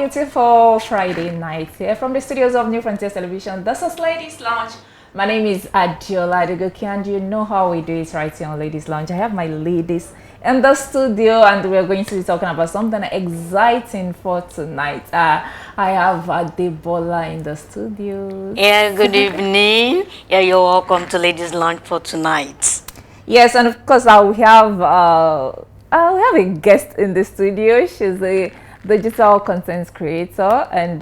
beautiful Friday night here from the studios of New Frontiers Television. This is Ladies Lounge. My name is Adiola Adegoke, and you know how we do it right here on Ladies Lounge. I have my ladies in the studio, and we're going to be talking about something exciting for tonight. I have Adebola in the studio. Yeah, good evening. Yeah, you're welcome to Ladies Lounge for tonight. Yes, and of course, we have a guest in the studio. She's a digital content creator, and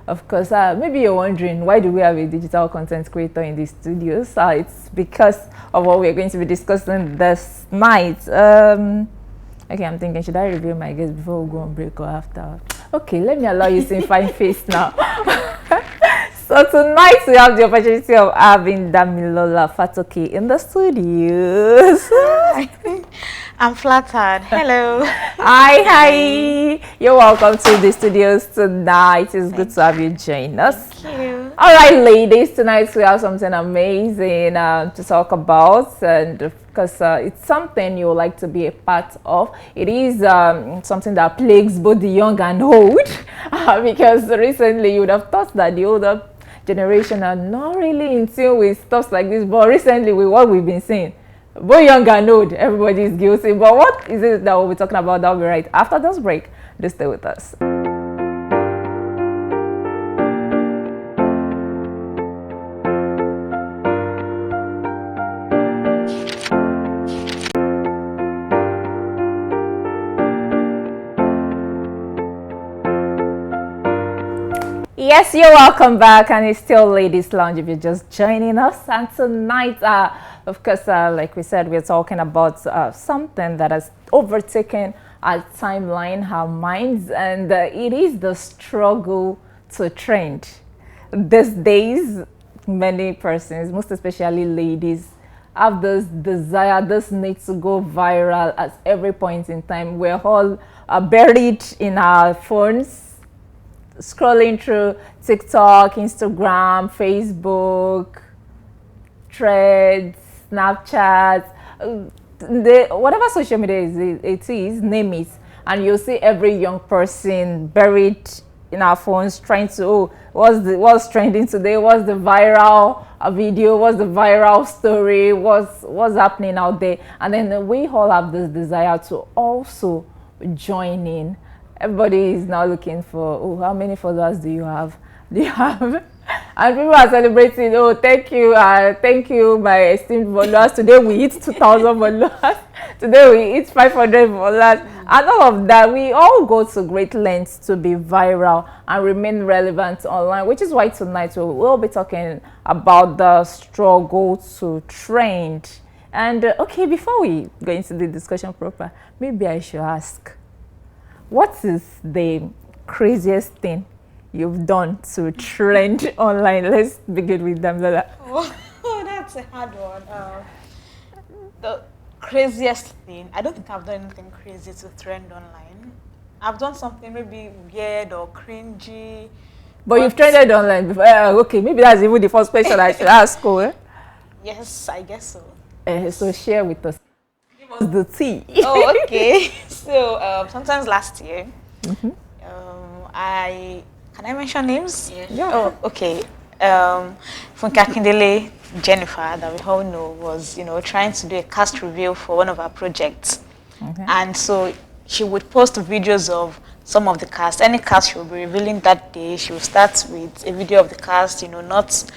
of course, maybe you're wondering, why do we have a digital content creator in the studios? It's because of what we're going to be discussing this night. Okay, I'm thinking, should I reveal my guest before we go on break or after? Okay, let me allow you to fine face now. So tonight we have the opportunity of having Damilola Fatoke in the studios. I'm flattered. Hello. Hi. You're welcome to the studios tonight. It's good to have you join us. Thank you. All right, ladies. Tonight we have something amazing to talk about, and because it's something you would like to be a part of. It is something that plagues both the young and old, because recently you would have thought that the older generation are not really in tune with stuff like this, but recently with what we've been seeing, both young and old, everybody is guilty. But what is it that we'll be talking about? That'll be right after this break. Just stay with us. Yes, you're welcome back, and it's still Ladies Lounge if you're just joining us. And tonight, of course, like we said, we're talking about something that has overtaken our timeline, our minds, and it is the struggle to trend. These days, many persons, most especially ladies, have this desire, this need to go viral at every point in time. We're all buried in our phones, scrolling through TikTok, Instagram, Facebook, Threads, Snapchat, whatever social media it is, name it, and you'll see every young person buried in our phones trying to, oh, what's trending today, what's the viral video, what's the viral story, what's happening out there. And then we all have this desire to also join in. Everybody is now looking for, oh, how many followers do you have? And people are celebrating, oh, thank you, my esteemed followers. Today we hit 2,000 followers. Today we hit 500 followers. And all of that, we all go to great lengths to be viral and remain relevant online, which is why tonight we'll be talking about the struggle to trend. And okay, before we go into the discussion proper, maybe I should ask, what is the craziest thing you've done to trend online? Let's begin with Damilola. Oh, that's a hard one. The craziest thing, I don't think I've done anything crazy to trend online. I've done something maybe weird or cringy. But you've trended online before. Okay, maybe that's even the first question I should ask. Yes, I guess so. So share with us. Give us the tea. Oh, okay. So sometimes last year, can I mention names? Yeah. Oh, okay. Funke Akindele, Jennifer, that we all know, was trying to do a cast reveal for one of our projects, and so she would post videos of some of the cast. Any cast she will be revealing that day, she will start with a video of the cast, not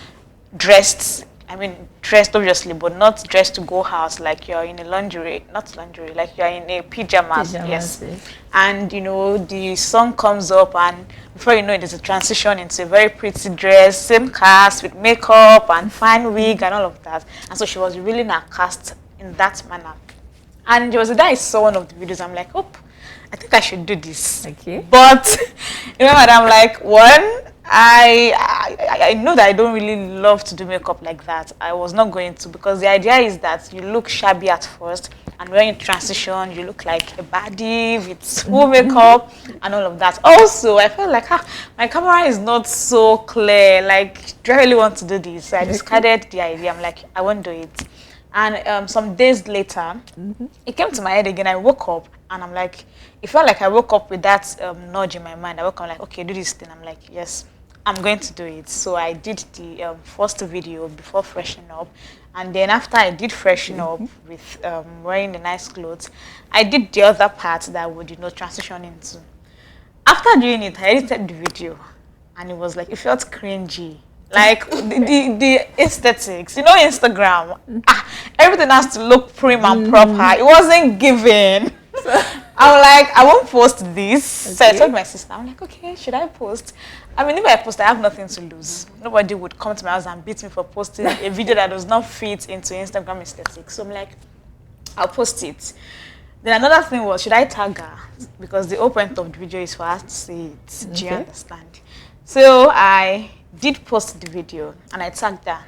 dressed. I mean, dressed obviously, but not dressed to go out, like you're in a like you're in a pajamas. Yes. And the song comes up, and before you know it, there's a transition into a very pretty dress, same cast with makeup and fine wig and all of that. And so she was revealing her cast in that manner. And there was a day I saw one of the videos, I'm like, oh, I think I should do this. Okay. But I'm like, one, I know that I don't really love to do makeup like that. I was not going to, because the idea is that you look shabby at first, and when you transition, you look like a baddie with full makeup and all of that. Also, I felt like my camera is not so clear. Like, do I really want to do this? So I discarded the idea. I'm like, I won't do it. And some days later, it came to my head again. I woke up and I'm like, it felt like I woke up with that nudge in my mind. I woke up like, okay, do this thing. I'm like, yes, I'm going to do it. So I did the first video before freshening up. And then after I did freshen up with wearing the nice clothes, I did the other part that I would, transition into. After doing it, I edited the video. And it was like, it felt cringy. Like the aesthetics, Instagram, everything has to look prim and proper. It wasn't given. I'm like, I won't post this. Okay. So I told my sister, I'm like, okay, should I post? I mean, if I post, I have nothing to lose. Nobody would come to my house and beat me for posting a video that does not fit into Instagram aesthetics. So I'm like, I'll post it. Then another thing was, should I tag her? Because the whole point of the video is for us to see it. Okay. Do you understand? So I did post the video and I tagged her.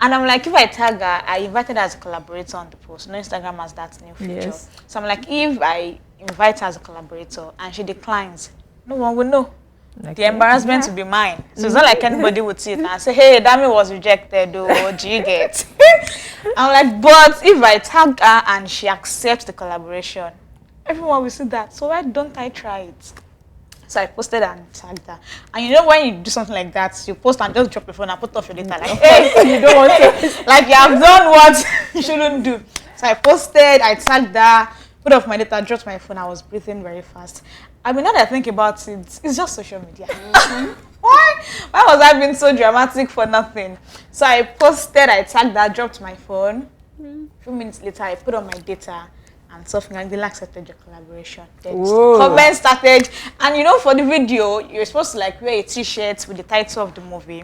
And I'm like, if I tag her, I invited her as a collaborator on the post. No, Instagram has that new feature. Yes. So I'm like, if I invite her as a collaborator and she declines, no one will know. Okay. The embarrassment will be mine. So it's not like anybody would see it and say, hey, Dami was rejected, or do you get? I'm like, but if I tag her and she accepts the collaboration, everyone will see that. So why don't I try it? So I posted and tagged her. And when you do something like that, you post and just drop your phone and put off your data. Like, hey, you don't want to. Like, you have done what you shouldn't do. So I posted, I tagged her, put off my data, dropped my phone. I was breathing very fast. I mean, now that I think about it, it's just social media. Why was I being so dramatic for nothing? So I posted, I tagged her, dropped my phone. A few minutes later, I put on my data. And something like they accepted your collaboration. Then comments started, and for the video, you're supposed to like wear a t-shirt with the title of the movie.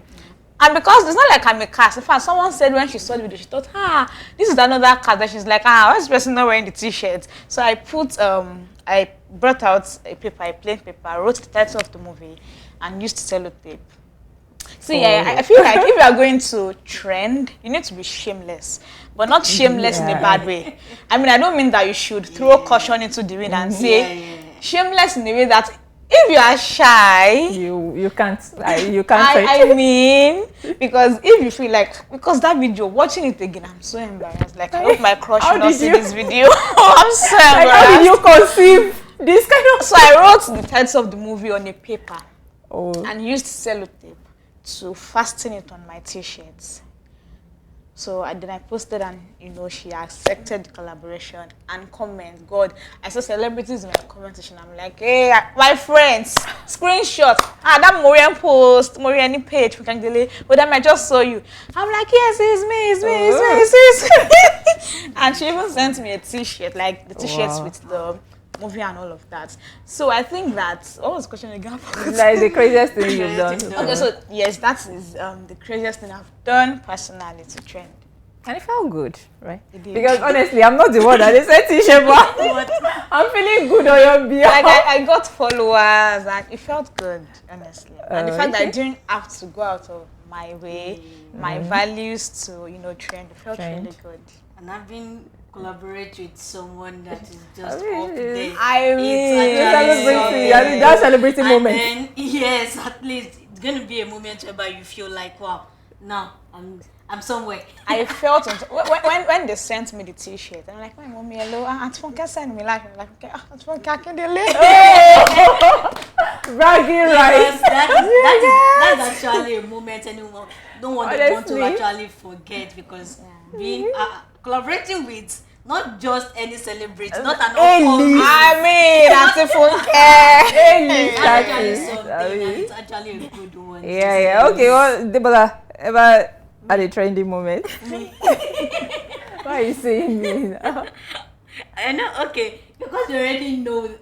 And because it's not like I'm a cast. In fact, someone said when she saw the video, she thought, this is another cast. That she's like, why is this person not wearing the t-shirt? So I I brought out a paper, a plain paper, wrote the title of the movie, and used sellotape. So I feel like if you are going to trend, you need to be shameless, but not shameless in a bad way. I mean, I don't mean that you should throw caution into the wind and say shameless in a way that if you are shy, you can't. I mean, because if you feel like, because that video, watching it again, I'm so embarrassed. Like, I hope my crush will not see this video. I'm so embarrassed. How did you conceive this kind of? So I wrote the title of the movie on a paper and used sellotape to fasten it on my t-shirts. So then I posted and she accepted the collaboration and comment. God, I saw celebrities in my comment section. I'm like, hey, my friends, screenshot. That Morian post, Morian page, but then I just saw you. I'm like, yes, it's me. And she even sent me a t-shirt, like the t-shirts with the movie and all of that. So I think that, what was the question again? Like the craziest thing you've done. Okay, so yes, that is the craziest thing I've done personally to trend. And it felt good, right? Because honestly, I'm not the one that is a t-shirt, but I'm feeling good on your behalf. Like I got followers and it felt good, honestly. And the fact that I didn't have to go out of my way, my values to, trend, it felt really good. And I've been collaborate with someone that is just up there. I mean, that celebrity moment. Then, yes, at least it's going to be a moment whereby you feel like, wow, now I'm somewhere. I felt when they sent me the t-shirt, I'm like, my mommy, hello, Atfonka send me like Atfonka can delay. Bragging rights. That's actually a moment anyone don't want to actually forget, because being collaborating with not just any celebrity, not an upcoming. I mean, it's actually a good one. Yeah. Okay, well, Debola, ever had a trending moment? Why are you saying me now? I know, okay, because you already know.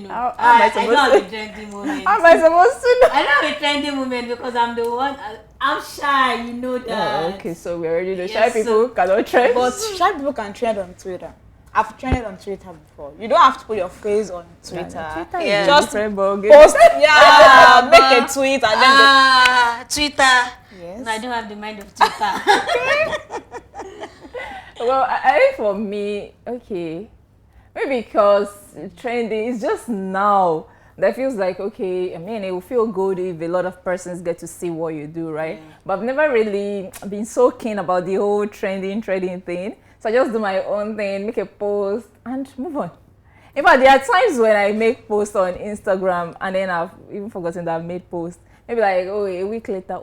How am I supposed to? I know a trending moment. How am I supposed to know? I know a trending moment because I'm the one. I'm shy, you know that. Oh, okay, so we already know shy people cannot trend. But shy people can trend on Twitter. I've trended on Twitter before. You don't have to put your face on Twitter. Twitter just post. Make a tweet and then Twitter. Yes. No, I don't have the mind of Twitter. Well, I think for me, okay, maybe because trending is just now that feels like, okay, I mean, it will feel good if a lot of persons get to see what you do, right? But I've never really been so keen about the whole trending thing. So I just do my own thing, make a post, and move on. In fact, there are times when I make posts on Instagram and then I've even forgotten that I've made posts. Maybe like, oh, a week later,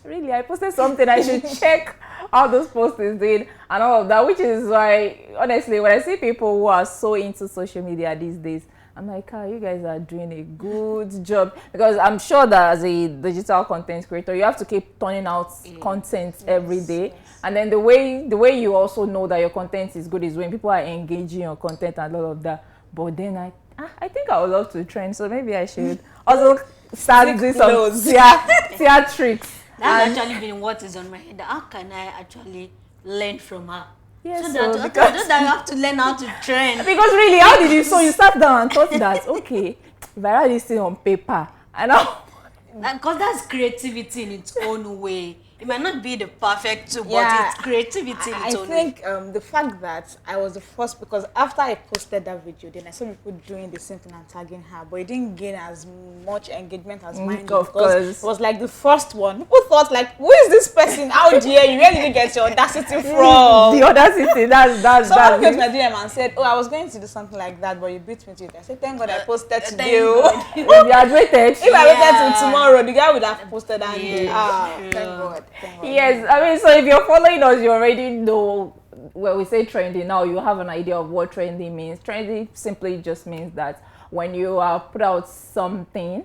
really, I posted something, I should check how those posts is doing and all of that, which is why, honestly, when I see people who are so into social media these days, I'm like, you guys are doing a good job, because I'm sure that as a digital content creator, you have to keep turning out content every day. And then the way you also know that your content is good is when people are engaging your content and all of that. But then I think I would love to trend, so maybe I should also start doing some theatrics. That's actually been what is on my head. How can I actually learn from her? Yes, so that I have to learn how to trend. Because really, how did you? So you sat down and thought that, okay, if I write this thing on paper, and now, because that's creativity in its own way. It might not be the perfect tool, but it's creativity in its own way. I think the fact that I was the first, because after I posted that video, then I saw people doing the same thing and tagging her, but it didn't gain as much engagement as mine did, because it was like the first one. People thought like, who is this person? How dare you? Where did you get your audacity from? The audacity, that's someone came to my DM and said, I was going to do something like that, but you beat me to it. I said, thank God I posted today. If you had waited. If I waited till tomorrow, the guy would have posted that day. Thank God. Yes, I mean, so if you're following us, you already know, when we say trending now, you have an idea of what trending means. Trending simply just means that when you put out something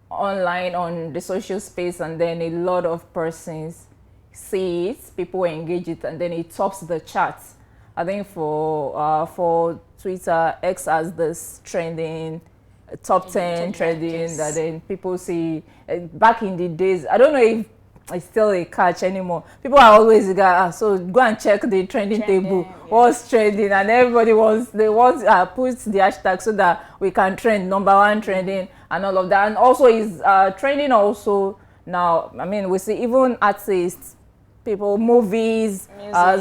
online on the social space and then a lot of persons see it, people engage it, and then it tops the charts. I think for Twitter, X has this trending, top 10 trending, that then people see. Back in the days, I don't know if it's still a catch anymore. People are always so go and check the trending table. What's trending? And everybody put the hashtag so that we can trend #1 trending and all of that. And also is trending also now. I mean, we see even artists, people, movies,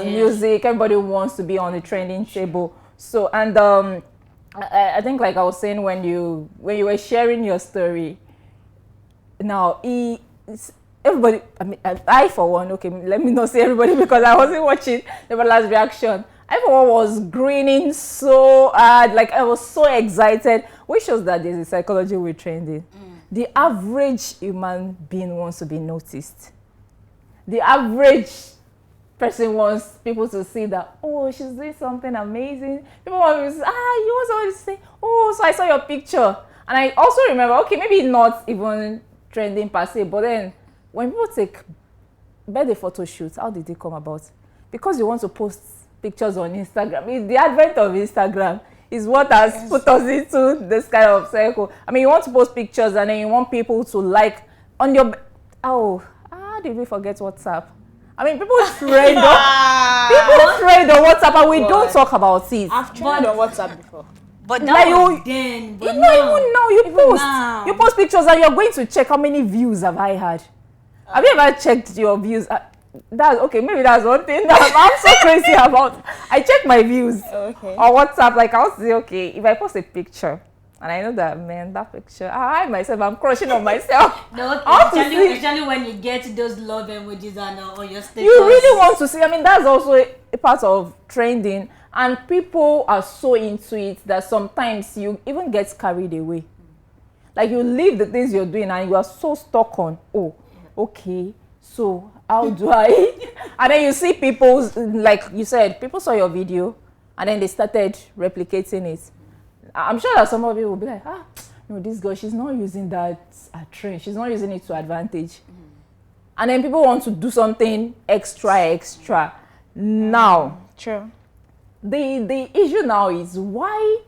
music. Everybody wants to be on the trending table. So and I think, like I was saying, when you were sharing your story, now everybody, I mean, I for one, okay, let me not say everybody because I wasn't watching the last reaction. Everyone was grinning so hard, like I was so excited, which shows that there's a psychology with trending. The average human being wants to be noticed. The average person wants people to see that, oh, she's doing something amazing. People want to say, you also want to say, oh, so I saw your picture. And I also remember, okay, maybe not even trending per se, but then when people take birthday photo shoots, how did they come about? Because you want to post pictures on Instagram. The advent of Instagram is what has put us into this kind of cycle. I mean, you want to post pictures and then you want people to like on your... how did we forget WhatsApp? I mean, people trade on WhatsApp and we don't talk about it. I've tried on WhatsApp before. But that was then. But now, you post pictures and you're going to check how many views have I had. Have you ever checked your views? That's okay. Maybe that's one thing that I'm so crazy about. I check my views on WhatsApp. Like I'll say, okay, if I post a picture and I know that, man, that picture, I myself, I'm crushing on myself. No, especially when you get those love emojis on your status. You really want to see. I mean, that's also a part of trending, and people are so into it that sometimes you even get carried away. Like you leave the things you're doing and you are so stuck on, okay, so how do I? And then you see people, like you said, people saw your video and then they started replicating it. I'm sure that some of you will be like, no, this girl, she's not using that trend. She's not using it to advantage. And then people want to do something extra. Now, true. The issue now is, why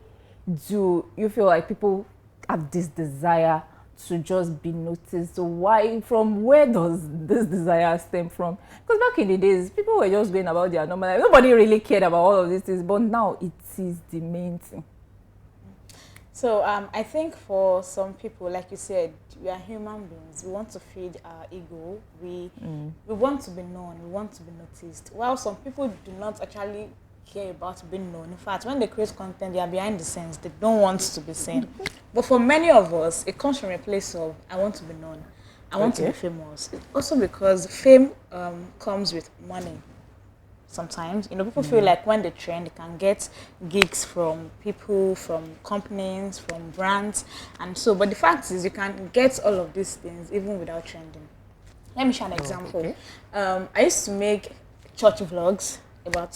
do you feel like people have this desire to just be noticed? So from where does this desire stem from? Because back in the days, people were just going about their normal life. Nobody really cared about all of these things, but now it is the main thing. So I think for some people, like you said, we are human beings. We want to feed our ego. We want to be known. We want to be noticed. While some people do not actually care about being known. In fact, when they create content, they are behind the scenes. They don't want to be seen. But for many of us, it comes from a place of I want to be known, I want to be famous. Also because fame comes with money. Sometimes, people feel like when they trend, they can get gigs from people, from companies, from brands, and so. But the fact is, you can get all of these things even without trending. Let me share an example. I used to make church vlogs about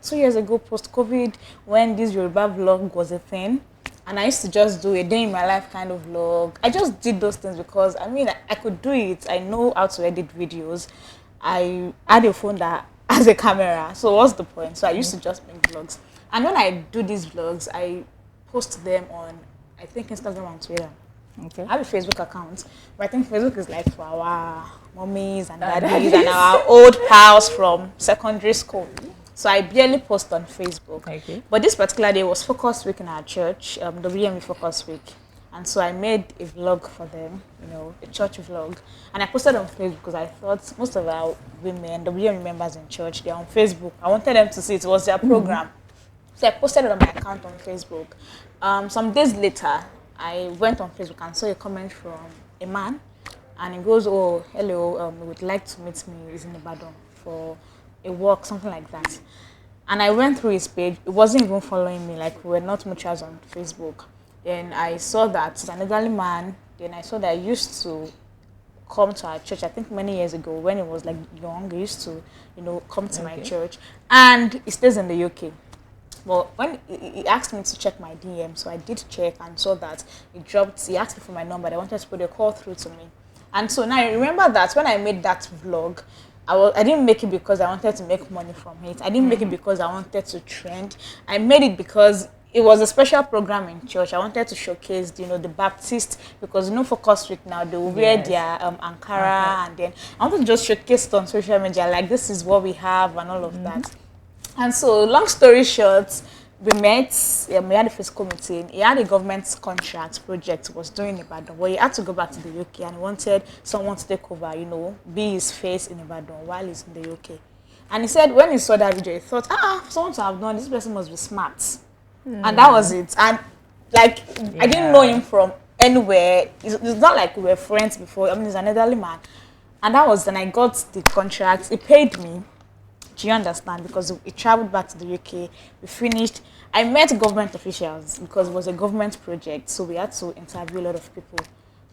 2 years ago, post COVID, when this Yoruba vlog was a thing. And I used to just do a day in my life kind of vlog. I just did those things because I could do it. I know how to edit videos. I had a phone that has a camera. So what's the point? So I used to just make vlogs. And when I do these vlogs, I post them on, I think, Instagram and Twitter. Okay. I have a Facebook account, but I think Facebook is like for our mummies and daddies and our old pals from secondary school. So I barely post on Facebook. Okay. But this particular day was Focus Week in our church, the WME Focus Week. And so I made a vlog for them, a church vlog. And I posted on Facebook because I thought most of our women, the WME members in church, they're on Facebook. I wanted them to see it was their program. So I posted it on my account on Facebook. Some days later, I went on Facebook and saw a comment from a man. And he goes, "Oh, hello, we would like to meet me. He's in Ibadan for a walk," something like that. And I went through his page. It wasn't even following me, like we were not mutuals on Facebook. Then I saw that it's an elderly man. Then I saw that he used to come to our church, I think many years ago when he was like young. He used to, come to my church. And he stays in the UK. Well, when he asked me to check my DM, so I did check and saw that he asked me for my number. They wanted to put a call through to me. And so now I remember that when I made that vlog, I didn't make it because I wanted to make money from it. I didn't make it because I wanted to trend. I made it because it was a special program in church. I wanted to showcase, the Baptist, because Focus Week now, they will wear their Ankara, and then I wanted to just showcase it on social media, like this is what we have and all of that. And so, long story short, we met, we had a physical meeting. He had a government contract project, was doing Ibadan, but he had to go back to the UK and he wanted someone to take over, be his face in Ibadan while he's in the UK. And he said when he saw that video, he thought, someone to have done, this person must be smart. And that was it. And I didn't know him from anywhere. It's not like we were friends before. He's an elderly man. And that was when I got the contract. He paid me. Do you understand? Because we traveled back to the UK. We finished. I met government officials because it was a government project. So we had to interview a lot of people.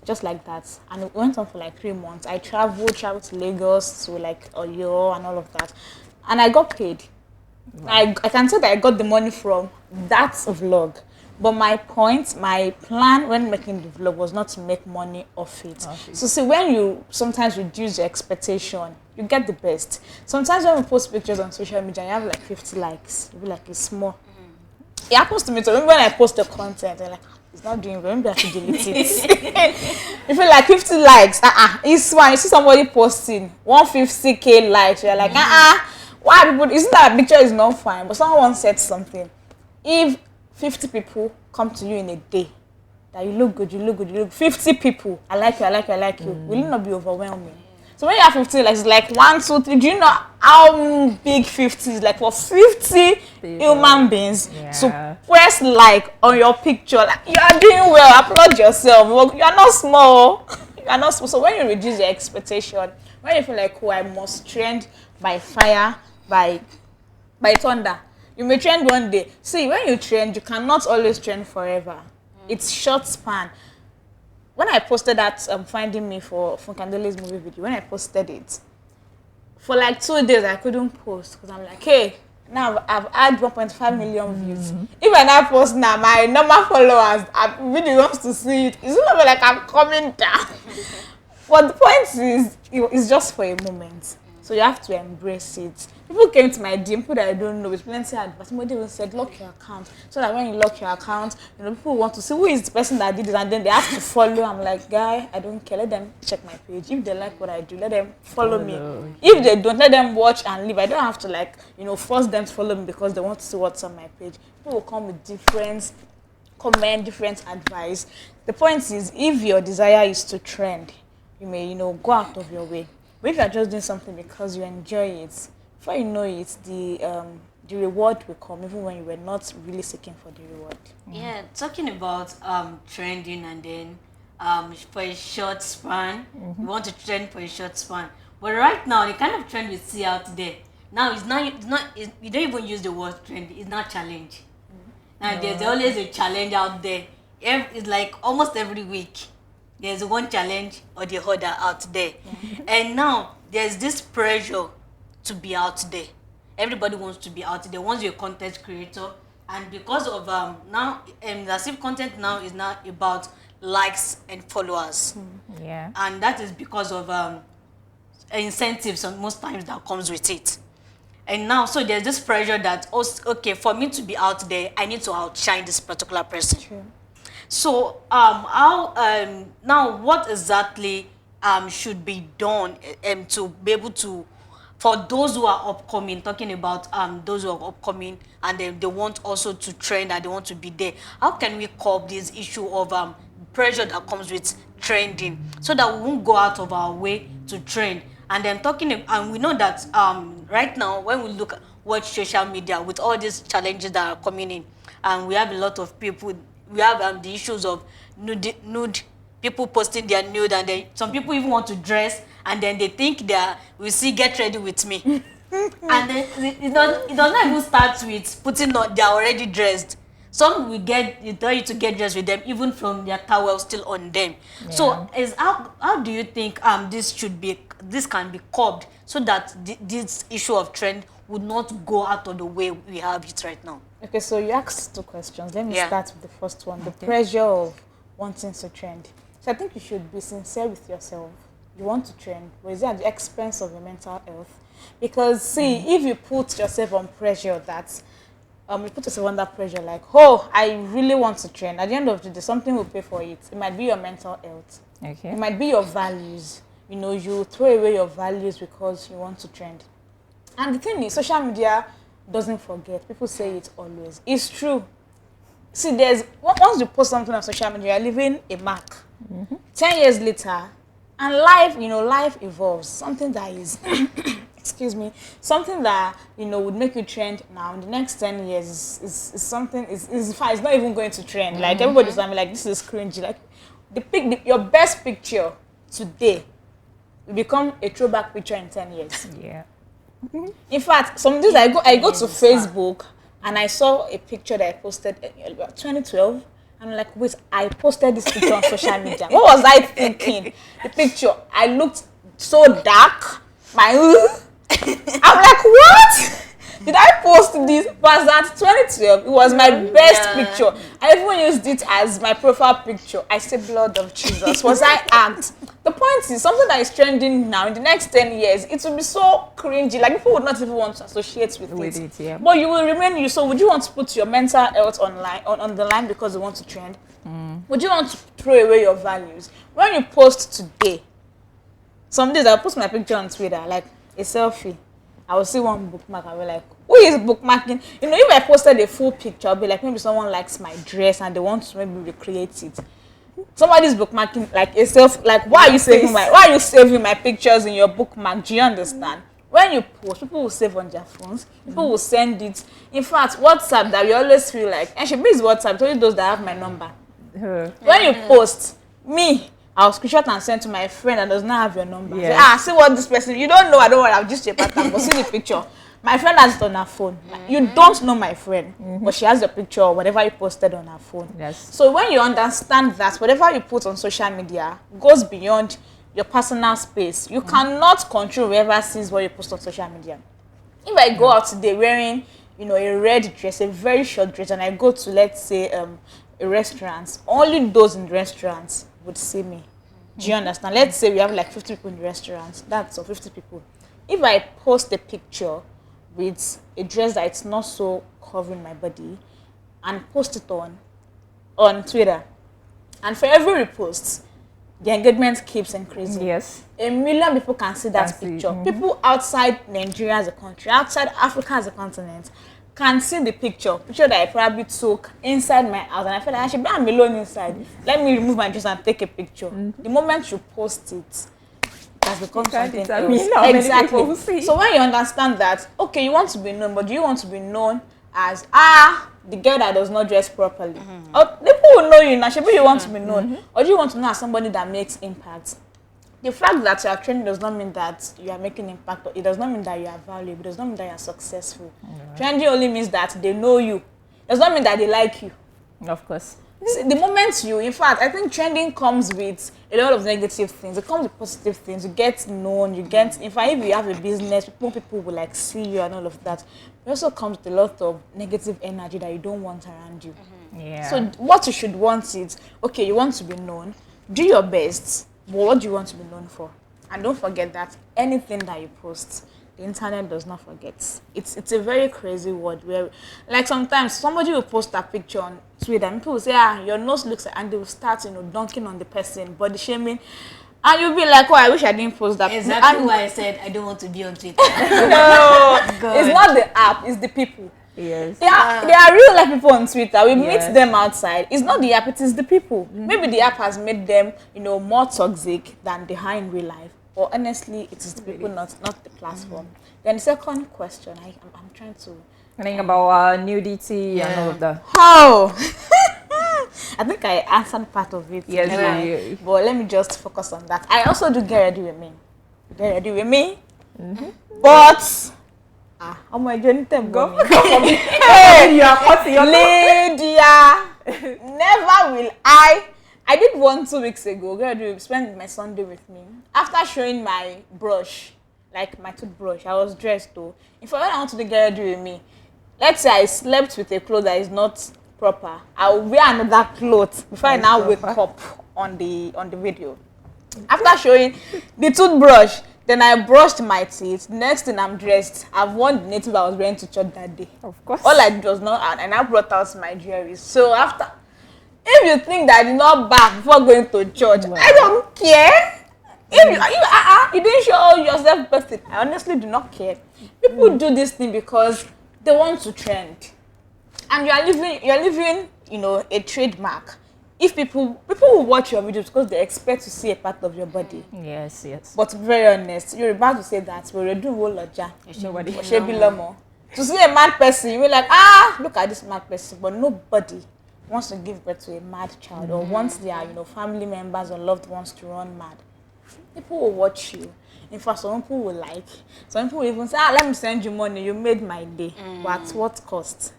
Just like that. And it went on for like 3 months. I traveled to Lagos, to like Oyo and all of that. And I got paid. Wow. I can say that I got the money from that vlog. But my plan when making the vlog was not to make money off it. So see, when you sometimes reduce your expectation, you get the best. Sometimes when we post pictures on social media, you have like 50 likes. You'll be like, it's small. It happens to me too. When I post the content, I'm like, it's not doing well. Maybe I should delete it. You feel like 50 likes. It's fine. You see somebody posting 150k likes. You're like, why people? Isn't that picture is not fine? But someone said something. If 50 people come to you in a day, that you look good, 50 people, I like you, will it not be overwhelming? So when you have 50 likes, it's like 1, 2, 3. Do you know how big 50 is? Like for 50 human beings to press like on your picture, like you are doing well, applaud yourself. You are not small. You are not small. So when you reduce your expectation, when you feel like, I must trend by fire, by thunder, you may trend one day. See, when you trend, you cannot always trend forever. It's short span. When I posted that Finding Me for Funkandele's movie video, when I posted it, for like 2 days I couldn't post because I'm like, hey, now I've had 1.5 million views. If I now post now, my normal followers really wants to see it. It's not like I'm coming down. But the point is, it's just for a moment. So you have to embrace it. People came to my DM, people that I don't know, with plenty of advice. Somebody even said, lock your account. So that when you lock your account, people want to see who is the person that did it, and then they have to follow. I'm like, guy, I don't care. Let them check my page. If they like what I do, let them follow me. If they don't, let them watch and leave. I don't have to force them to follow me because they want to see what's on my page. People will come with different comment, different advice. The point is, if your desire is to trend, you may, go out of your way. But if you're just doing something because you enjoy it, before you know it, the the reward will come even when you were not really seeking for the reward. Yeah, talking about trending and then for a short span, you want to trend for a short span. But right now, the kind of trend we see out there now is you don't even use the word trend. It's not challenge. Now there's always a challenge out there. It's like almost every week there's one challenge or the other out there, and now there's this pressure to be out there. Everybody wants to be out there. Once you're a content creator, and because of now, as if content now is not about likes and followers. Yeah. And that is because of incentives and most times that comes with it. And now, so there's this pressure that, okay, for me to be out there, I need to outshine this particular person. True. So, now what exactly should be done to be able to, for those who are upcoming, talking about those who are upcoming and they want also to trend and they want to be there, how can we curb this issue of pressure that comes with trending so that we won't go out of our way to trend? And then and we know that right now, when we watch social media with all these challenges that are coming in, and we have a lot of people, we have the issues of nude people posting their nude, and some people even want to dress, and then they think we see get ready with me, and then it does not even start with putting on they're already dressed. Some will tell you to get dressed with them even from their towel still on them. Yeah. So how do you think this can be curbed so that this issue of trend would not go out of the way we have it right now? Okay, so you asked 2 questions. Let me start with the first one, the pressure of wanting to trend. So I think you should be sincere with yourself. You want to trend, but is it at the expense of your mental health? Because see, if you put yourself on pressure you put yourself under pressure like, oh, I really want to trend. At the end of the day, something will pay for it. It might be your mental health. Okay. It might be your values. You know, you throw away your values because you want to trend. And the thing is, social media doesn't forget. People say it always. It's true. See, once you post something on social media, you're leaving a mark. 10 years later, and life evolves. Something that is excuse me, something that would make you trend now in the next 10 years is something is fine. It's not even going to trend. Like everybody's gonna be like, this is cringy. Like your best picture today will become a throwback picture in 10 years. Yeah. In fact, some days I go to Facebook and I saw a picture that I posted in about 2012. And I'm like, wait, I posted this picture on social media. What was I thinking? The picture, I looked so dark. I'm like, what? Did I post this? Was that 2012? It was my best picture. I even used it as my profile picture. I said, blood of Jesus. Was I act? The point is, something that is trending now, in the next 10 years, it will be so cringy. Like, people would not even want to associate with it. Yeah. But you will remain you. So would you want to put your mental health on the line because you want to trend? Would you want to throw away your values? When you post today, some days I'll post my picture on Twitter, like a selfie. I will see one bookmark. I'll be like, who is bookmarking? If I posted a full picture, I'll be like, maybe someone likes my dress and they want to maybe recreate it. Somebody's bookmarking like a self. Like, why are you saving my pictures in your bookmark? Do you understand? When you post, people will save on their phones. People will send it. In fact, WhatsApp that we always feel like, and she is WhatsApp, only those that have my number. When you post, I'll screenshot and send to my friend that does not have your number. Yes. Say, see what this person, you don't know, I don't want to have just a pattern, but see the picture. My friend has it on her phone. You don't know my friend, but she has the picture or whatever you posted on her phone. Yes. So when you understand that whatever you put on social media goes beyond your personal space, you cannot control whoever sees what you post on social media. If I go out today wearing, a red dress, a very short dress, and I go to, let's say, a restaurant, only those in restaurants would see me. Do you understand? Let's say we have like 50 people in the restaurant. That's all 50 people. If I post a picture with a dress that it's not so covering my body and post it on Twitter, and for every repost, the engagement keeps increasing. Yes. 1 million people can see that picture. People outside Nigeria as a country, outside Africa as a continent, can see the picture that I probably took inside my house, and I feel like I should be alone inside. Let me remove my dress and take a picture. The moment you post it, has become something determine else. how many people will see. So when you understand that, okay, you want to be known, but do you want to be known as the girl that does not dress properly? Or people will know you now, maybe you want to be known, or do you want to know as somebody that makes impact? The fact that you are trending does not mean that you are making impact. It does not mean that you are valuable. It does not mean that you are successful. Trending only means that they know you. It does not mean that they like you. Of course. See, the moment in fact, I think trending comes with a lot of negative things. It comes with positive things. You get known, you get, in fact, if you have a business, people will like see you and all of that. It also comes with a lot of negative energy that you don't want around you. Yeah. So what you should want is, okay, you want to be known, do your best, but what do you want to be known for? And don't forget that anything that you post, the internet does not forget. It's a very crazy word where, like, sometimes somebody will post a picture on Twitter and people will say, your nose looks like, and they will start, dunking on the person, body shaming, and you'll be like, oh, I wish I didn't post that. Exactly why I said I don't want to be on Twitter. No, it's not the app, it's the people. Yes. There are real life people on Twitter. We meet them outside. It's not the app, it is the people. Maybe the app has made them, more toxic than they are in real life. Or honestly, it is the people, not the platform. Then the second question, I'm trying to think about nudity and all of that. Oh, I think I answered part of it. Yes, anyway, but let me just focus on that. I also do get ready with me. Get ready with me. But oh my journey time go. Hey, you are cutting your Lydia, never will I. I did one 2 weeks ago. Girl, spend my Sunday with me. After showing my brush, like my toothbrush, I was dressed though. If I want to do get ready with me, let's say I slept with a clothes that is not proper, I'll wear another clothes before I now wake up on the video. After showing the toothbrush, then I brushed my teeth. Next thing I'm dressed. I've worn the native I was wearing to church that day. Of course. All I did was not, and I brought out my jewelry. So after, if you think that I did not bath before going to church, I don't care. If you didn't show yourself perfect, I honestly do not care. People do this thing because they want to trend, and you're living, a trademark. If people will watch your videos because they expect to see a part of your body. Yes, yes. But to be very honest, you're about to say that we're doing Woloja. Nobody. To see a mad person, you're like, look at this mad person. But nobody wants to give birth to a mad child or wants their family members or loved ones to run mad. People will watch you. In fact, some people will like. Some people will even say, let me send you money. You made my day. But at what cost?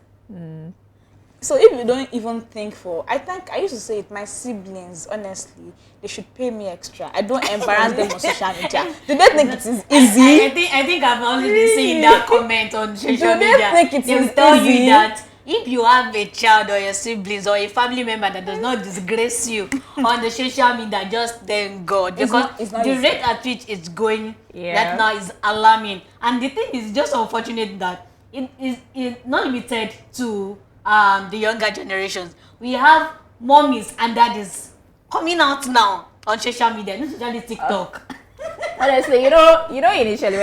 So if you don't even think I used to say it, my siblings, honestly, they should pay me extra. I don't embarrass them on social media. Do they think it is easy? I think I've always been seeing that comment on social media. Think it they will is tell easy? you that if you have a child or your siblings or a family member that does not disgrace you on the social media, just thank God. Because it's not the easy. rate at which it's going right now is alarming. And the thing is just unfortunate that it is not limited to the younger generations. We have mommies and daddies coming out now on social media, not especially TikTok. Honestly, initially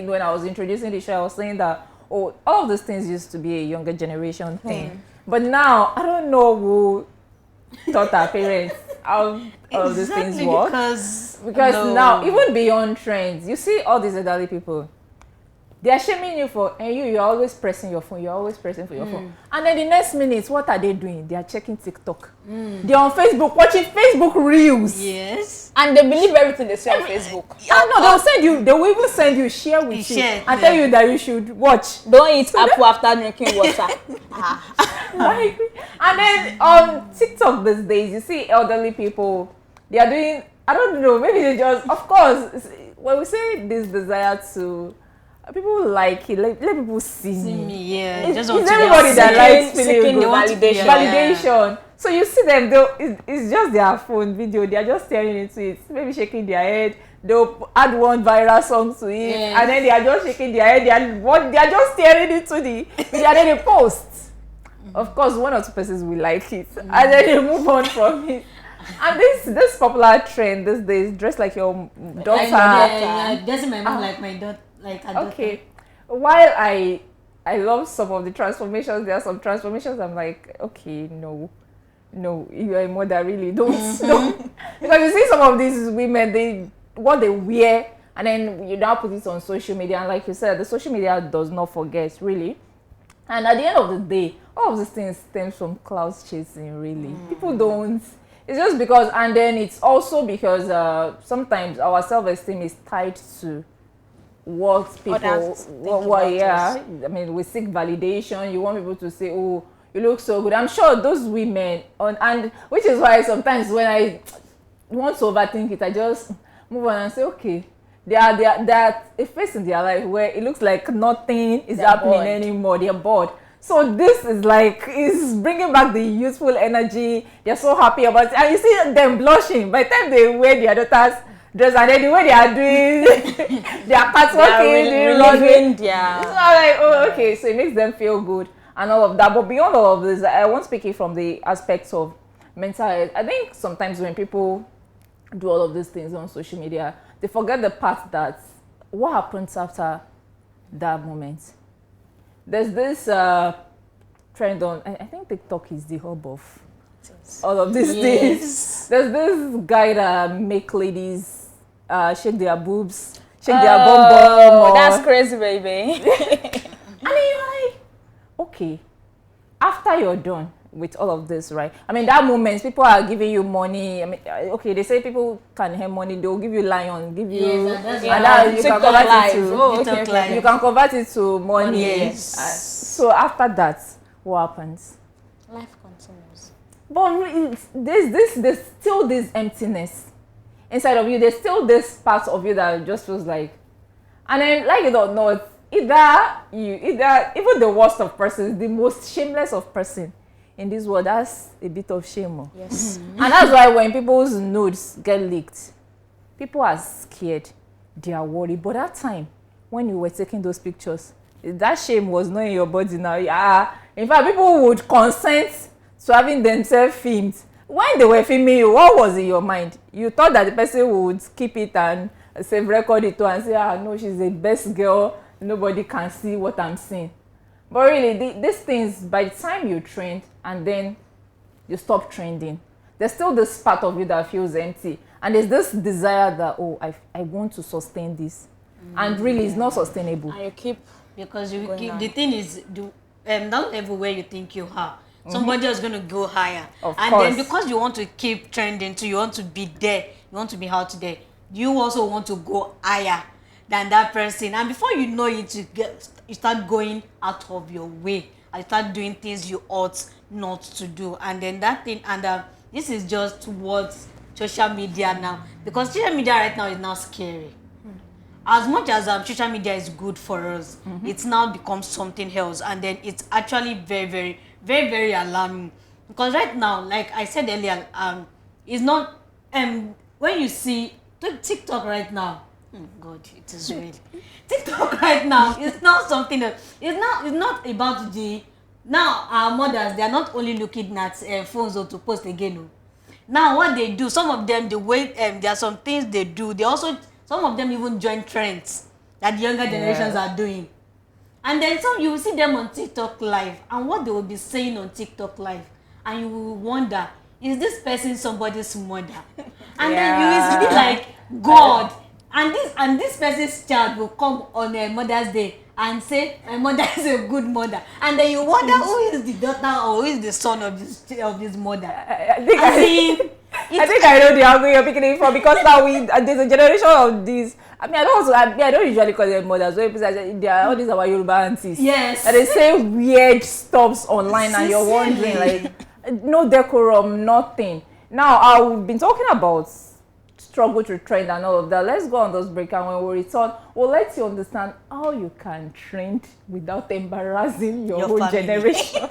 when I was introducing the show, I was saying that all of these things used to be a younger generation thing. But now I don't know who taught our parents how all of these things work. Because now, even beyond trends, you see all these elderly people. They are shaming you and you're always pressing your phone. You're always pressing for your phone. And then the next minute, what are they doing? They are checking TikTok. They're on Facebook, watching Facebook Reels. Yes. And they believe everything they see on Facebook. They will even send you, share with you, and tell you that you should watch. Don't eat apple after drinking water. And then on TikTok these days, you see elderly people, they are doing, I don't know, maybe they just, of course, when we say this desire to, people like it, let people see me. Yeah. It's everybody that likes feeling validation. Validation. So you see them, it's just their phone video. They are just staring into it, maybe shaking their head. They'll add one viral song to it, and then they are just shaking their head. They are just staring into the video, and then they post. Of course, 1 or 2 persons will like it, and then they move on from it. And this popular trend these days, dress like your daughter. Yeah, dressing my mom like my daughter. Okay, while I love some of the transformations, there are some transformations I'm like, okay, no, you're a mother, really, don't. Because you see some of these women, they what they wear, and then you now put it on social media. And like you said, the social media does not forget, really. And at the end of the day, all of these things stems from cloud chasing, really. People don't. It's just because, and then it's also because sometimes our self-esteem is tied to what people, yeah. I mean, we seek validation. You want people to say, "Oh, you look so good." I'm sure those women, and which is why sometimes when I want to overthink it, I just move on and say, "Okay." They are a phase in their life where it looks like nothing is happening anymore. They're bored. So this is bringing back the youthful energy. They're so happy about it. And you see them blushing. By the time they wear their daughter's dress, and then the way they are doing, they are catwalking, doing running. So I'm like, oh, okay. So it makes them feel good and all of that. But beyond all of this, I won't speak it from the aspects of mental health. I think sometimes when people do all of these things on social media, they forget the part that what happens after that moment. There's this trend on, I think TikTok is the hub of all of these things. There's this guy that make ladies shake their boobs, shake their bum bum. That's crazy, baby. And then you're like, okay, after you're done with all of this, right? I mean, that moment, people are giving you money. I mean, okay, they say people can have money. They'll give you lion, give you, and that you can convert it to. You can convert it to money. Yes. So after that, what happens? Life continues. But there's still this emptiness inside of you. There's still this part of you that just feels like, and then like it or not, either even the worst of persons, the most shameless of person in this world, that's a bit of shame. Yes. And that's why when people's nudes get leaked, people are scared, they are worried. But that time when you were taking those pictures, that shame was not in your body now. In fact, people would consent to having themselves filmed. When they were filming you, what was in your mind? You thought that the person would keep it and save record it and say, no, she's the best girl, nobody can see what I'm seeing. But really, these things, by the time you trained and then you stop trending, there's still this part of you that feels empty. And there's this desire that, oh, I want to sustain this. And really, it's not sustainable. And you keep, because you keep, the thing is, not everywhere you think you are. Somebody is going to go higher. Of and course. Then because you want to keep trending, so you want to be there, you want to be out there, you also want to go higher than that person. And before you know it, you start going out of your way. I start doing things you ought not to do. And then that thing, and this is just what social media now, because social media right now is now scary. As much as social media is good for us, it's now become something else, and then it's actually very, very, very, very alarming. Because right now, like I said earlier, it's not when you see TikTok right now, God, it is real. TikTok right now is not something that it's not about the now our mothers. They are not only looking at phones or to post again. No. Now what they do, some of them, the way there are some things they do. They also, some of them even join trends that the younger generations are doing. And then some, you will see them on TikTok live, and what they will be saying on TikTok live, and you will wonder, is this person somebody's mother? And then you will be like, God. And this person's child will come on a Mother's Day and say, my mother is a good mother. And then you wonder who is the daughter or who is the son of this mother. I think I know the angle you're picking it from, because now there's a generation of these. I mean, I don't usually call them mothers. So they are all these our Yoruba aunties. Yes. And they say weird stuffs online, and you're wondering, like, no decorum, nothing. Now, I've been talking about struggle to trend and all of that. Let's go on those break, and when we return, we'll let you understand how you can trend without embarrassing your whole family. generation.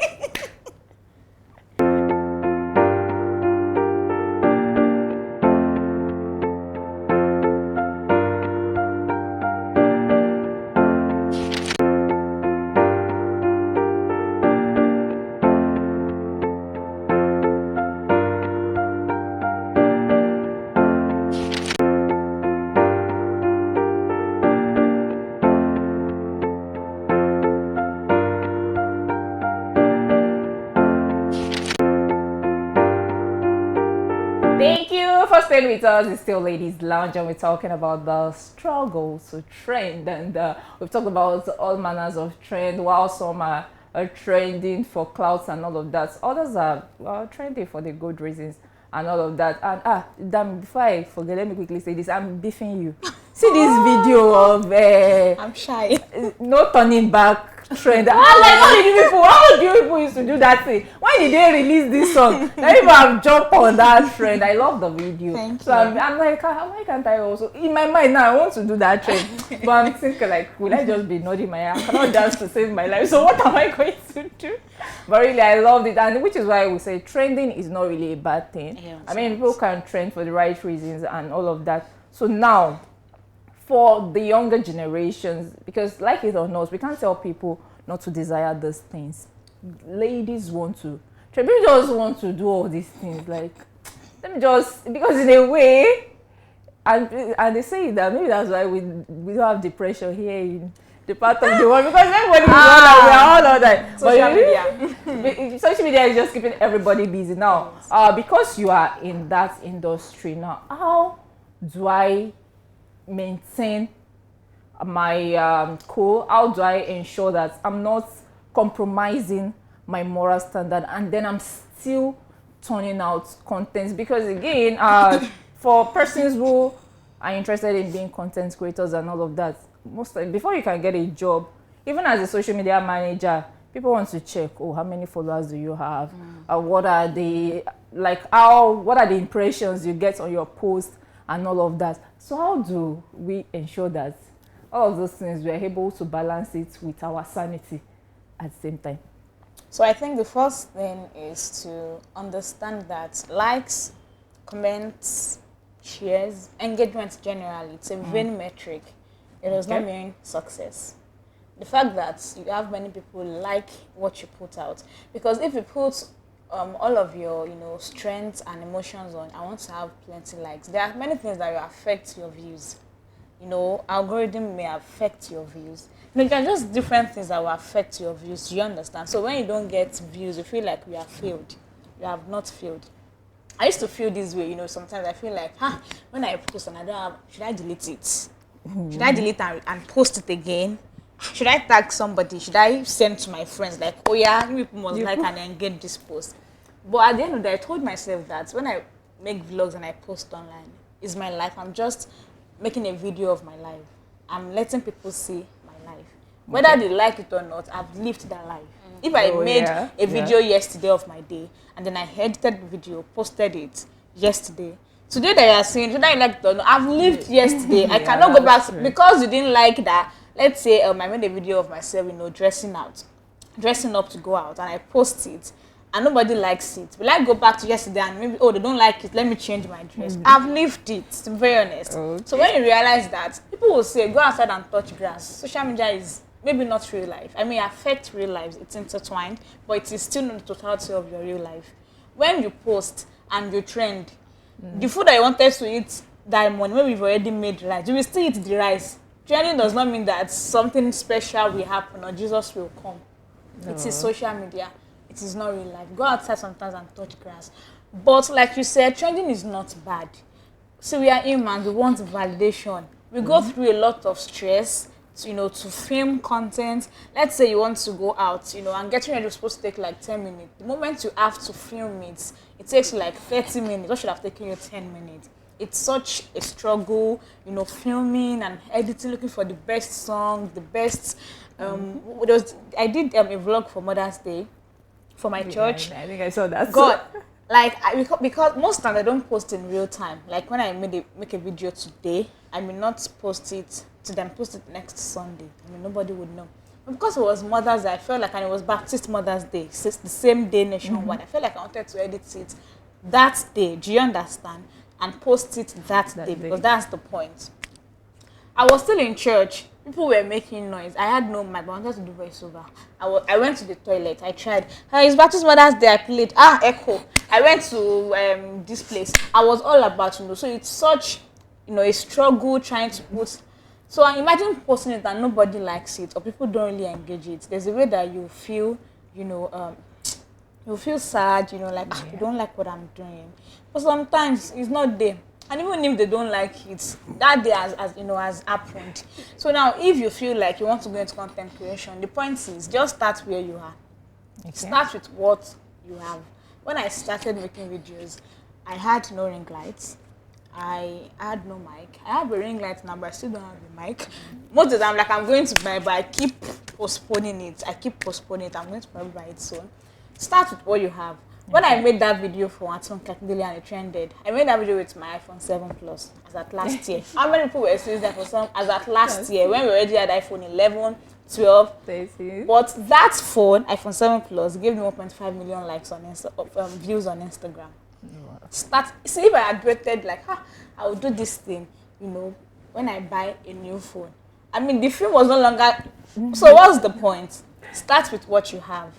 course, staying with us is still Ladies Lounge, and we're talking about the struggle to trend. And we've talked about all manners of trend, while some are trending for clouds and all of that. Others are trending for the good reasons and all of that. And damn, before I forget, let me quickly say this. I'm beefing you. See this video of I'm shy. no turning back trend. How do you people used to do that thing? When did they release this song? Now people have jumped on that trend. I love the video. Thank so you. I'm like, why can't I also? In my mind now, I want to do that trend, but I'm thinking like, will I just be nodding my head? I cannot dance to save my life. So what am I going to do? But really, I loved it, and which is why we say trending is not really a bad thing. Yeah, I mean, people can trend for the right reasons and all of that. So now, for the younger generations, because like it or not, we can't tell people not to desire those things. Ladies want to, people just want to do all these things. Like, let me just, because in a way, and they say that maybe that's why we don't have depression here in the part of the world, because everybody is we are all on that. Social media. Social media is just keeping everybody busy now. Because you are in that industry now, how do I maintain my cool? How do I ensure that I'm not compromising my moral standard, and then I'm still turning out contents? Because again, for persons who are interested in being content creators and all of that, before you can get a job, even as a social media manager, people want to check, how many followers do you have? What are the what are the impressions you get on your post and all of that? So how do we ensure that all of those things we are able to balance it with our sanity at the same time? So I think the first thing is to understand that likes, comments, shares, engagement generally, it's a vain metric. It does not mean success. The fact that you have many people like what you put out, because if you put all of your strengths and emotions on, I want to have plenty likes, there are many things that will affect your views. Algorithm may affect your views. There are just different things that will affect your views. Do you understand? So when you don't get views, you feel like we have failed. You have not failed. I used to feel this way. Sometimes I feel like, when I post and I don't have, should I delete it? Should I delete and post it again? Should I tag somebody? Should I send to my friends like, oh yeah, you people must like and engage this post? But at the end of the day, I told myself that when I make vlogs and I post online, it's my life. I'm just making a video of my life. I'm letting people see my life. Whether they like it or not, I've lived that life. If I made a video yesterday of my day, and then I edited the video, posted it yesterday, today that you are seeing, whether you like it or not, I've lived yesterday. I cannot go back because you didn't like that. Let's say I made a video of myself, dressing up to go out, and I post it, and nobody likes it. Will I go back to yesterday and maybe, they don't like it, let me change my dress? I've lived it, to be very honest. So when you realize that, people will say, go outside and touch grass. Social media is maybe not real life. I mean, affect real lives, it's intertwined, but it is still not the totality of your real life. When you post and you trend, the food that you wanted to eat that morning, maybe you've already made rice, you will still eat the rice. Trending does not mean that something special will happen or Jesus will come. It is social media. It is not real life. Go outside sometimes and touch grass. But like you said, trending is not bad. So we are humans. We want validation. We go through a lot of stress, to film content. Let's say you want to go out, and getting ready is supposed to take like 10 minutes. The moment you have to film it, it takes like 30 minutes. What should have taken you 10 minutes? It's such a struggle, filming and editing, looking for the best song, the best. I did a vlog for Mother's Day for my church. I think I saw that. God, because most times I don't post in real time. Like when I make a video today, I may not post it to then post it next Sunday. Nobody would know. But because it was Mother's Day, I felt like, and it was Baptist Mother's Day, it's the same day nationwide. I felt like I wanted to edit it that day. Do you understand? And post it that day, because that's the point. I was still in church. People were making noise. I had no mic, but I wanted to do voiceover. I went to the toilet. I tried. It's Baptist Mother's Day. I played. Echo. I went to this place. I was all about, so it's such, a struggle trying to put. So I imagine posting it and nobody likes it, or people don't really engage it. There's a way that you feel, you feel sad, you know, like you don't like what I'm doing. But sometimes it's not there. And even if they don't like it, that day as you know has happened. So now if you feel like you want to go into content creation, the point is just start where you are. Okay. Start with what you have. When I started making videos, I had no ring lights. I had no mic. I have a ring light now, but I still don't have a mic. Most of the time, like I'm going to buy, but I keep postponing it. I'm going to probably buy it soon. Start with what you have. When I made that video for Anton Kakindele and it trended, I made that video with my iPhone 7 Plus as at last year. How many people were seeing that for some as at last year when we already had iPhone 11, 12? But that phone, iPhone 7 Plus, gave me 1.5 million likes on views on Instagram. Start. See, if I had waited like, I will do this thing, you know, when I buy a new phone. I mean, the film was no longer. So what's the point? Start with what you have.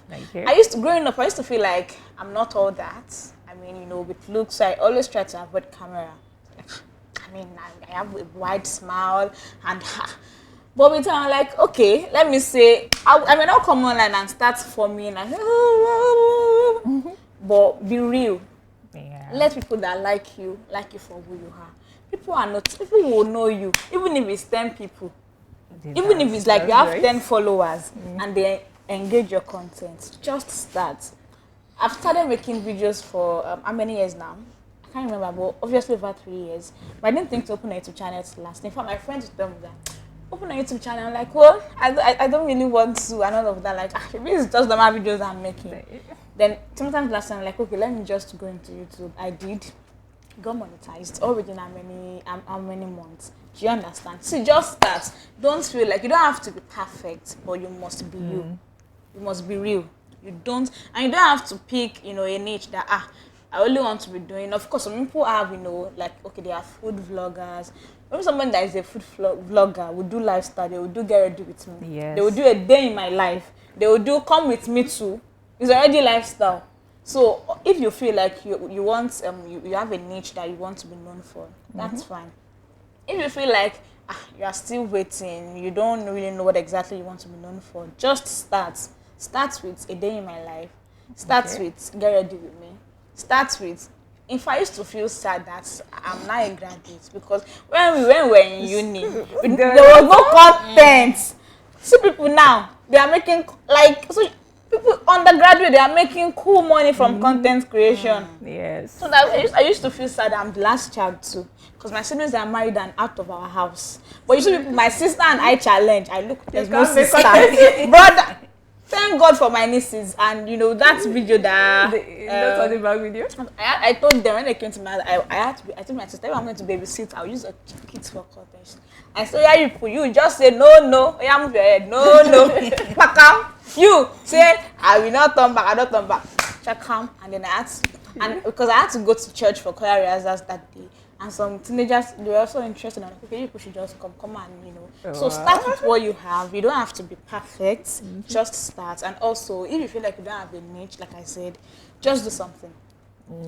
Growing up, I used to feel like I'm not all that. I mean, you know, with looks, so I always try to avoid camera. I mean, I have a wide smile and. But with time, I'm like, okay, let me say, I may not come online and start forming like, but be real. Yeah. Let people that like you for who you are. People will know you, even if it's 10 people. Even if it's like you have 10 followers and they engage your content, just start. I've started making videos for how many years now? I can't remember, but obviously over 3 years. But I didn't think to open a YouTube channel to last. In fact, my friends would tell me that, open a YouTube channel. I'm like, well, I don't really want to, and all of that. Like, it's just the videos I'm making. Then sometimes last time I'm like, okay, let me just go into YouTube. I did. Got monetized already in how many months. Do you understand? See, just start. Don't feel like you don't have to be perfect, but you must be you. You must be real. You don't have to pick, you know, a niche that I only want to be doing. Of course, some people have, you know, like, okay, they are food vloggers. Maybe someone that is a food vlogger will do lifestyle. They will do get ready with me. Yes. They will do a day in my life. They will do come with me too. It's already lifestyle. So if you feel like you want you have a niche that you want to be known for, that's fine. If you feel like you are still waiting, you don't really know what exactly you want to be known for, just start. Start with a day in my life. Start with get ready with me. Start with. If I used to feel sad that I'm not a graduate, because when we were in uni, there was no content. See people now, they are making people undergraduate, they are making cool money from content creation. Yes. So that I used to feel sad. I'm the last child too, because my siblings are married and out of our house. But you see, my sister and I challenge. I look, there's no sister, brother. Thank God for my nieces, and you know that video that that's on the back video. I told them when they came to me, I told my sister, if I'm going to babysit, I'll use a kit for content. I said, yeah, you just say no, yeah, move your head, no, back out. You say, I will not turn back, I don't turn back. Check come, and then and because I had to go to church for choir rehearsals that day. And some teenagers, they were also interested. I'm like, okay, people should just come and, you know. So start with what you have. You don't have to be perfect. Just start. And also, if you feel like you don't have a niche, like I said, just do something.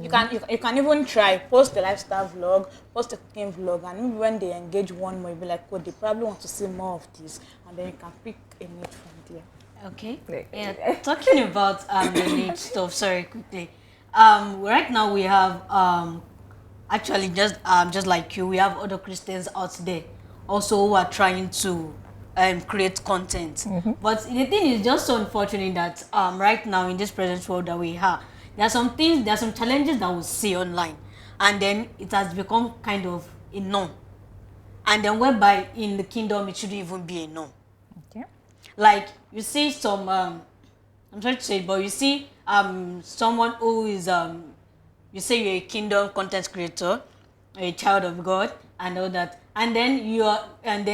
You can even try, post a lifestyle vlog, post a cooking vlog, and maybe when they engage one more, you'll be like, oh, they probably want to see more of this. And then you can pick a niche from there. Okay. Yeah. Talking about the niche stuff, sorry, quickly. Right now we have actually, just like you, we have other Christians out there also who are trying to create content. But the thing is just so unfortunate that right now in this present world that we have, there are some challenges that we see online, and then it has become kind of a norm. And then whereby in the kingdom it shouldn't even be a norm. Okay. Like you see some, I'm sorry to say it, but you see someone who is you say you're a kingdom content creator, a child of God, and all that, and then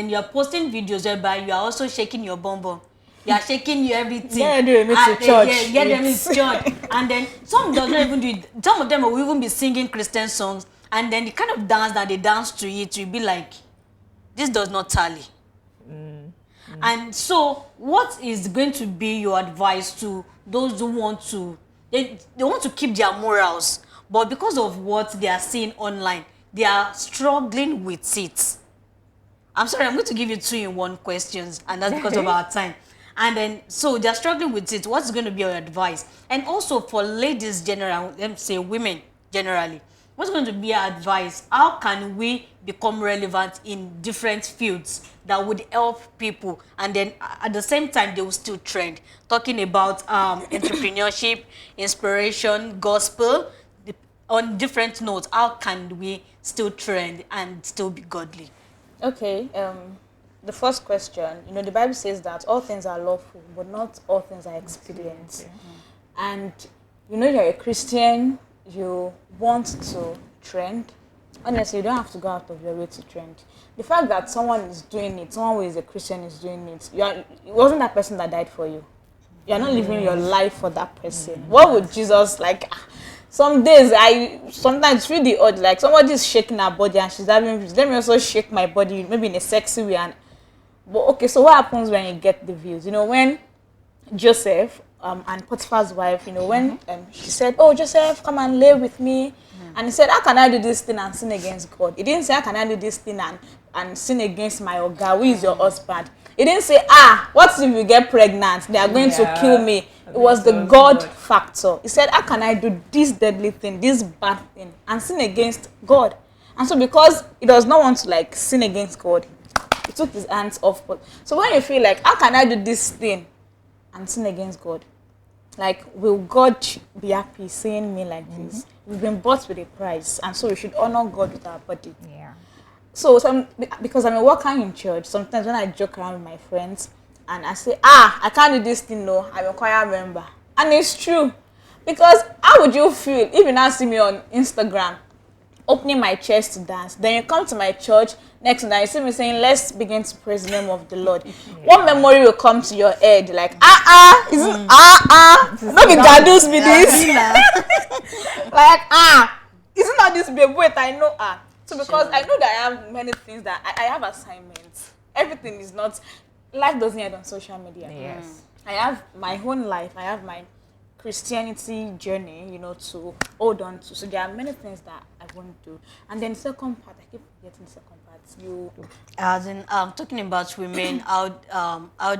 you're posting videos whereby you are also shaking your bum bum. You are shaking your everything. Yeah, doing it to church. Get them in church, and then some does not even do it. Some of them will even be singing Christian songs, and then the kind of dance that they dance to it, will be like, this does not tally. And so, what is going to be your advice to those who want to? They want to keep their morals. But because of what they are seeing online, they are struggling with it. I'm sorry, I'm going to give you 2-in-1 questions, and that's because of our time. And then, so they're struggling with it. What's going to be your advice? And also for ladies general, let me say women generally, what's going to be your advice? How can we become relevant in different fields that would help people, and then at the same time they will still trend? Talking about entrepreneurship, inspiration, gospel, on different notes, how can we still trend and still be godly? Okay, the first question, the Bible says that all things are lawful, but not all things are expedient. And you're a Christian, you want to trend. Honestly, you don't have to go out of your way to trend. The fact that someone is doing it, someone who is a Christian is doing it, it wasn't that person that died for you. You're not living your life for that person. What would Jesus like? Some days I sometimes feel the urge, like somebody is shaking her body and she's having views. Let me also shake my body, maybe in a sexy way. But okay, so what happens when you get the views? When Joseph and Potiphar's wife, when she said, "Oh, Joseph, come and lay with me," and he said, "How can I do this thing and sin against God?" He didn't say, "How can I do this thing and sin against my Oga, who is your husband?" He didn't say, "What if you get pregnant? They are going to kill me." It was the God factor. He said, "How can I do this deadly thing, this bad thing, and sin against God?" And so because he does not want to sin against God, he took his hands off. So when you feel like, how can I do this thing and sin against God? Will God be happy seeing me like this? We've been bought with a price, and so we should honor God with our body. Yeah. So because I'm a worker in church, sometimes when I joke around with my friends and I say, I can't do this thing, no, I'm a choir member. And it's true. Because how would you feel if you now see me on Instagram opening my chest to dance, then you come to my church next night, you see me saying, "Let's begin to praise the name of the Lord." What memory will come to your head? Isn't not be gadus be this? Isn't not this babe? Wait, I know So because I know that I have many things that I have assignments. Everything is not, life doesn't end on social media. Yes. I have my own life. I have my Christianity journey, to hold on to. So there are many things that I want to do. And then second part, I keep forgetting the second part. As in, talking about women, how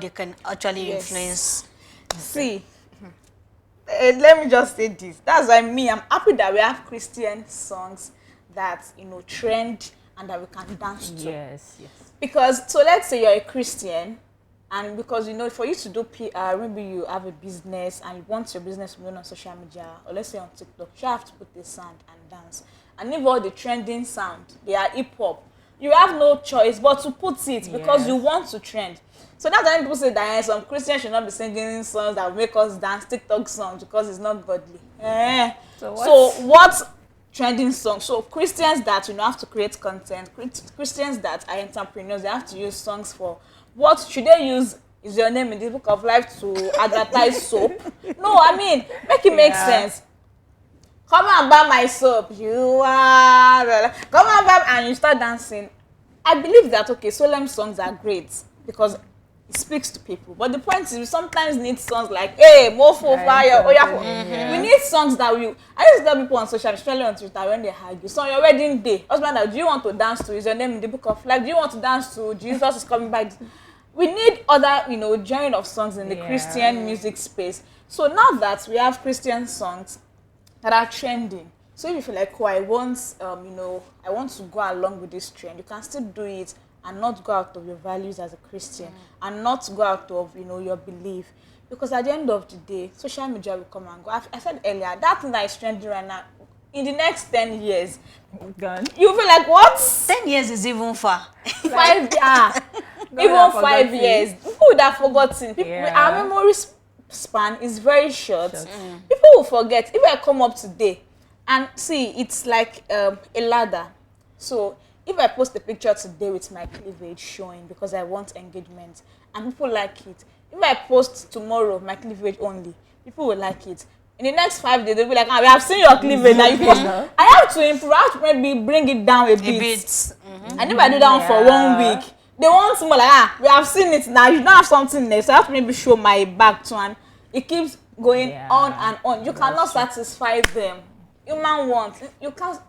they can actually influence. See, let me just say this. That's why I'm happy that we have Christian songs that trend and that we can dance to. Yes. Because so let's say you're a Christian, and because for you to do PR, maybe you have a business and you want your business to be on social media, or let's say on TikTok, you have to put the sound and dance. And if all the trending sound, they are hip hop, you have no choice but to put it because you want to trend. So that's why people say that some Christians should not be singing songs that make us dance, TikTok songs, because it's not godly. So what trending songs? So Christians that have to create content, Christians that are entrepreneurs, they have to use songs for what should they use? Is your name in the book of life to advertise soap? No, make it make sense. Come and buy my soap. You are come and buy, and you start dancing. I believe that solemn songs are great because it speaks to people. But the point is, we sometimes need songs like, "Hey, mofo fire, We need songs that I used to tell people on social, especially on Twitter, when they argue. So on your wedding day, husband, do you want to dance to Is Your Name in the Book of Life? Do you want to dance to Jesus Is Coming Back? We need other, genre of songs in the Christian music space. So now that we have Christian songs that are trending, so if you feel like, I want to go along with this trend, you can still do it and not go out of your values as a Christian and not go out of, your belief. Because at the end of the day, social media will come and go. I said earlier, that thing that is trending right now, in the next 10 years, you feel like, what? 10 years is even far. 5 even 5 years. People would have forgotten. Our memory span is very short. People will forget. If I come up today and see, it's like a ladder. So if I post a picture today with my cleavage showing because I want engagement and people like it, if I post tomorrow my cleavage only, people will like it. In the next 5 days, they'll be like, we have seen your cleavage. Now you post. I have to improve. I have to maybe bring it down a bit. And if I do that one for 1 week, they want more like, we have seen it now. You don't have something next. So I have to maybe show my back to, and it keeps going on and on. You cannot satisfy them. Human wants. You can't.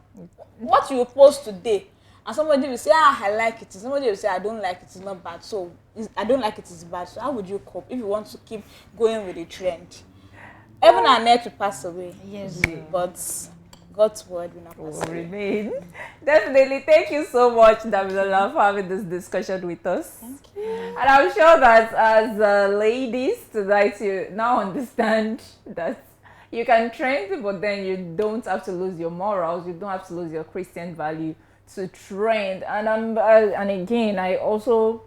What you post today And somebody will say, I like it. Somebody will say, I don't like it. It's not bad. So I don't like it. It's bad. So how would you cope if you want to keep going with the trend? Heaven and earth will pass away. Yes. But God's word will not pass away. Remain. Definitely. Thank you so much, Damilola, for having this discussion with us. Thank you. And I'm sure that as ladies tonight, you now understand that you can trend, but then you don't have to lose your morals. You don't have to lose your Christian value to trend. And and again, I also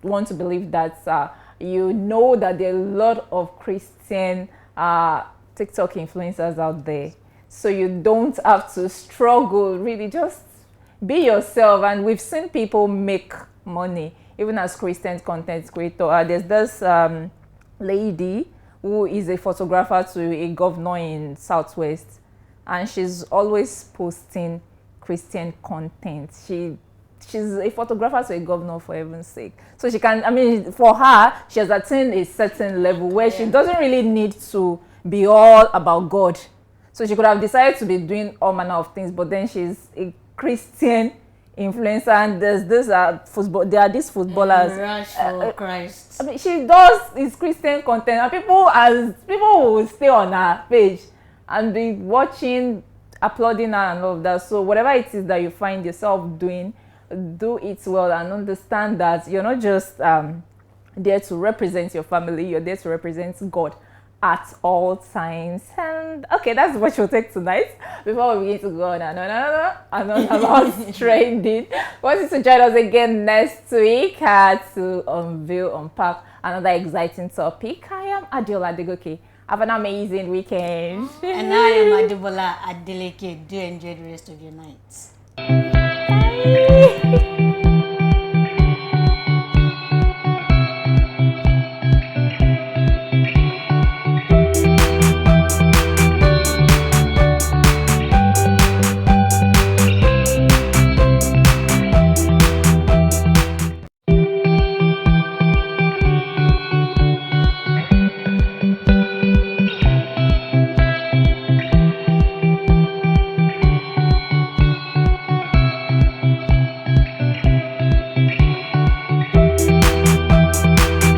want to believe that you know that there are a lot of Christian TikTok influencers out there. So you don't have to struggle, really just be yourself. And we've seen people make money, even as Christian content creator. There's this lady who is a photographer to a governor in Southwest, and she's always posting Christian content. She's a photographer to a governor, for heaven's sake. So she can, I mean, for her, she has attained a certain level where she doesn't really need to be all about God. So she could have decided to be doing all manner of things, but then she's a Christian influencer, and there's this football. There are these footballers. Rush for Christ. I mean, she does this Christian content, and people will stay on her page and be watching, applauding her, and all of that. So whatever it is that you find yourself doing, do it well and understand that you're not just there to represent your family. You're there to represent God at all times. And okay, that's what we'll take tonight before we begin to go on and on about trending. Want you to join us again next week to unpack another exciting topic. I am Adiola Adegoke. Have an amazing weekend. And I am Adebola Adeleke. Do enjoy the rest of your night. Bye.